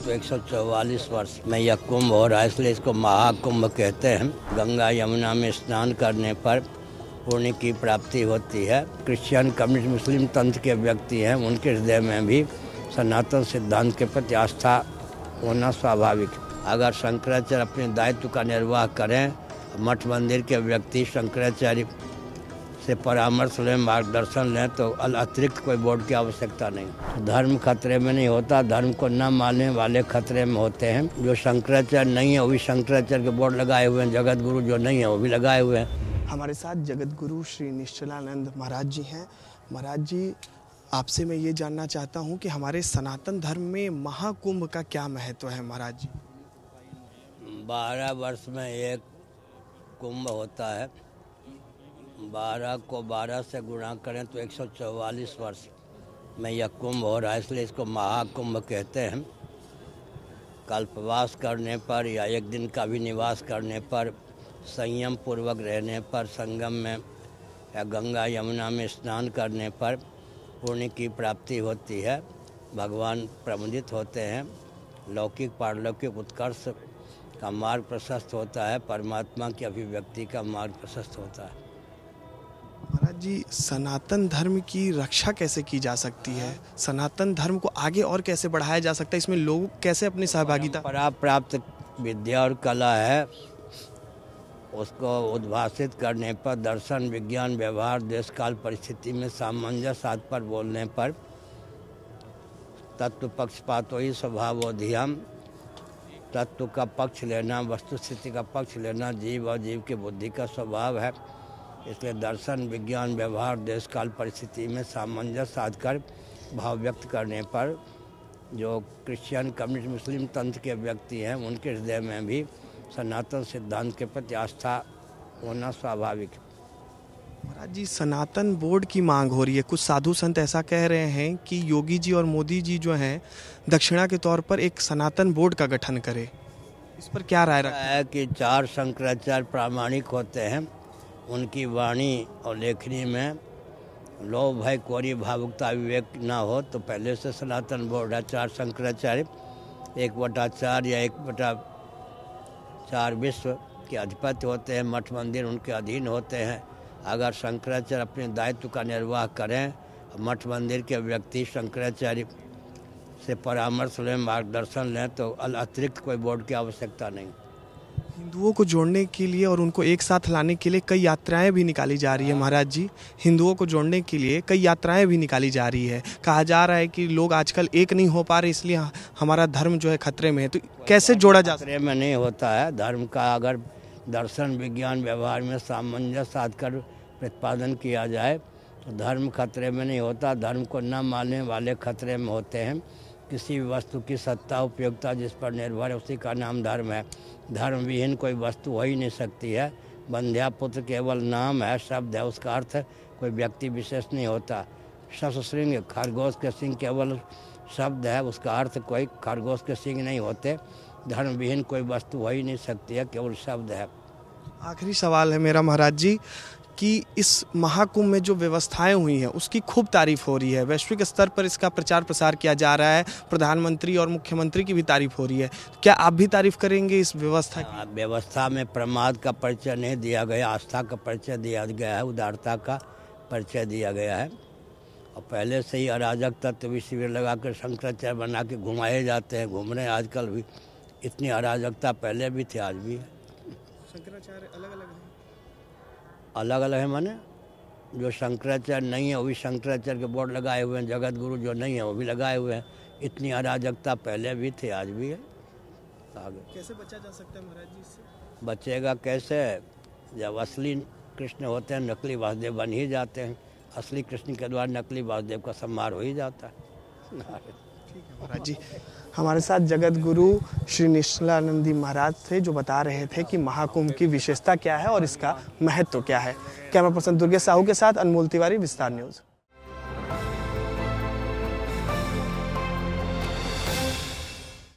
तो 144 वर्ष में यह कुंभ हो रहा है, इसलिए इसको महाकुंभ कहते हैं। गंगा यमुना में स्नान करने पर पुण्य की प्राप्ति होती है। क्रिश्चियन, कम्युनिस्ट, मुस्लिम पंथ के व्यक्ति हैं, उनके हृदय में भी सनातन सिद्धांत के प्रति आस्था होना स्वाभाविक है। अगर शंकराचार्य अपने दायित्व का निर्वाह करें, मठ मंदिर के व्यक्ति शंकराचार्य से परामर्श लें, मार्गदर्शन लें, तो अतिरिक्त कोई बोर्ड की आवश्यकता नहीं। धर्म खतरे में नहीं होता, धर्म को न मानने वाले खतरे में होते हैं। जो शंकराचार्य नहीं है वो भी शंकराचार्य के बोर्ड लगाए हुए हैं, जगत गुरु जो नहीं है वो भी लगाए हुए हैं। हमारे साथ जगत गुरु श्री निश्चलानंद महाराज जी हैं। महाराज जी, आपसे मैं ये जानना चाहता हूँ कि हमारे सनातन धर्म में महाकुंभ का क्या महत्व है महाराज जी? 12 वर्ष में एक कुंभ होता है। 12 को 12 से गुणा करें तो 144 वर्ष में यह कुंभ हो रहा है, इसलिए इसको महाकुंभ कहते हैं। कल्पवास करने पर या एक दिन का भी निवास करने पर, संयम पूर्वक रहने पर, संगम में या गंगा यमुना में स्नान करने पर पुण्य की प्राप्ति होती है। भगवान प्रमुदित होते हैं, लौकिक पारलौकिक उत्कर्ष का मार्ग प्रशस्त होता है, परमात्मा की अभिव्यक्ति का मार्ग प्रशस्त होता है। महाराज जी, सनातन धर्म की रक्षा कैसे की जा सकती है? सनातन धर्म को आगे और कैसे बढ़ाया जा सकता है? इसमें लोग कैसे अपनी सहभागिता? प्राप्त विद्या और कला है, उसको उद्भाषित करने पर, दर्शन, विज्ञान, व्यवहार, देश काल परिस्थिति में सामंजस्य आदि पर बोलने पर, तत्व पक्षपातो ही स्वभावोधियम, तत्व का पक्ष लेना, वस्तुस्थिति का पक्ष लेना जीव और जीव की बुद्धि का स्वभाव है। इसलिए दर्शन, विज्ञान, व्यवहार, देश काल परिस्थिति में सामंजस्य साध कर भाव व्यक्त करने पर जो क्रिश्चियन, कम्युनिस्ट, मुस्लिम पंथ के व्यक्ति हैं, उनके हृदय में भी सनातन सिद्धांत के प्रति आस्था होना स्वाभाविक है। महाराज जी, सनातन बोर्ड की मांग हो रही है। कुछ साधु संत ऐसा कह रहे हैं कि योगी जी और मोदी जी जो हैं दक्षिणा के तौर पर एक सनातन बोर्ड का गठन करें। इस पर क्या राय रखते हैं? कि 4 शंकराचार्य प्रामाणिक होते हैं, उनकी वाणी और लेखनी में लोभ, भय, कोरी, भावुकता, विवेक ना हो, तो पहले से सनातन बोर्ड है। 4 शंकराचार्य 1/4 या 1/4 विश्व के अधिपति होते हैं, मठ मंदिर उनके अधीन होते हैं। अगर शंकराचार्य अपने दायित्व का निर्वाह करें, मठ मंदिर के व्यक्ति शंकराचार्य से परामर्श लें, मार्गदर्शन लें, तो अतिरिक्त कोई बोर्ड की आवश्यकता नहीं। हिंदुओं को जोड़ने के लिए और उनको एक साथ लाने के लिए कई यात्राएं भी निकाली जा रही है महाराज जी। हिंदुओं को जोड़ने के लिए कई यात्राएं भी निकाली जा रही है। कहा जा रहा है कि लोग आजकल एक नहीं हो पा रहे, इसलिए हमारा धर्म जो है खतरे में है। तो कैसे जोड़ा जा सकता है? खतरे में नहीं होता है। धर्म का अगर दर्शन, विज्ञान, व्यवहार में सामंजस्य साध कर प्रतिपादन किया जाए तो धर्म खतरे में नहीं होता। धर्म को न मानने वाले खतरे में होते हैं। किसी भी वस्तु की सत्ता, उपयोगिता जिस पर निर्भर है उसी का नाम धर्म है। धर्म विहीन कोई वस्तु हो ही नहीं सकती है। बंध्या पुत्र केवल नाम है, शब्द है, उसका अर्थ कोई व्यक्ति विशेष नहीं होता। ससुश्रृंग, खरगोश के सिंह केवल शब्द है, उसका अर्थ कोई खरगोश के सिंह नहीं होते। धर्म विहीन कोई वस्तु हो ही नहीं सकती है, केवल शब्द है। आखिरी सवाल है मेरा महाराज जी कि इस महाकुंभ में जो व्यवस्थाएं हुई हैं उसकी खूब तारीफ हो रही है। वैश्विक स्तर पर इसका प्रचार प्रसार किया जा रहा है, प्रधानमंत्री और मुख्यमंत्री की भी तारीफ हो रही है। क्या आप भी तारीफ करेंगे इस व्यवस्था की? व्यवस्था में प्रमाद का परिचय नहीं दिया गया, आस्था का परिचय दिया गया है, उदारता का परिचय दिया गया है। और पहले से ही अराजक तत्व भी शिविर लगाकर शंकराचार्य बना के घुमाए जाते हैं, घूम रहे हैं आजकल भी। इतनी अराजकता पहले भी थी, आज भी है। शंकराचार्य अलग अलग है? अलग अलग है माने, जो शंकराचार्य नहीं है वो भी शंकराचार्य के बोर्ड लगाए हुए हैं, जगत गुरु जो नहीं है वो भी लगाए हुए हैं। इतनी अराजकता पहले भी थी, आज भी है। आगे कैसे बचा जा सकता है महाराज जी इससे? बचेगा कैसे? जब असली कृष्ण होते हैं नकली वासुदेव बन ही जाते हैं। असली कृष्ण के द्वारा नकली वासुदेव का संहार हो ही जाता है। ठीक है महाराज जी, हमारे साथ जगत गुरु श्री निश्चलानंदी महाराज थे जो बता रहे थे कि महाकुंभ की विशेषता क्या है और इसका महत्व क्या है। कैमरा पर्सन दुर्गेश साहू के साथ अनमोल तिवारी, विस्तार न्यूज़।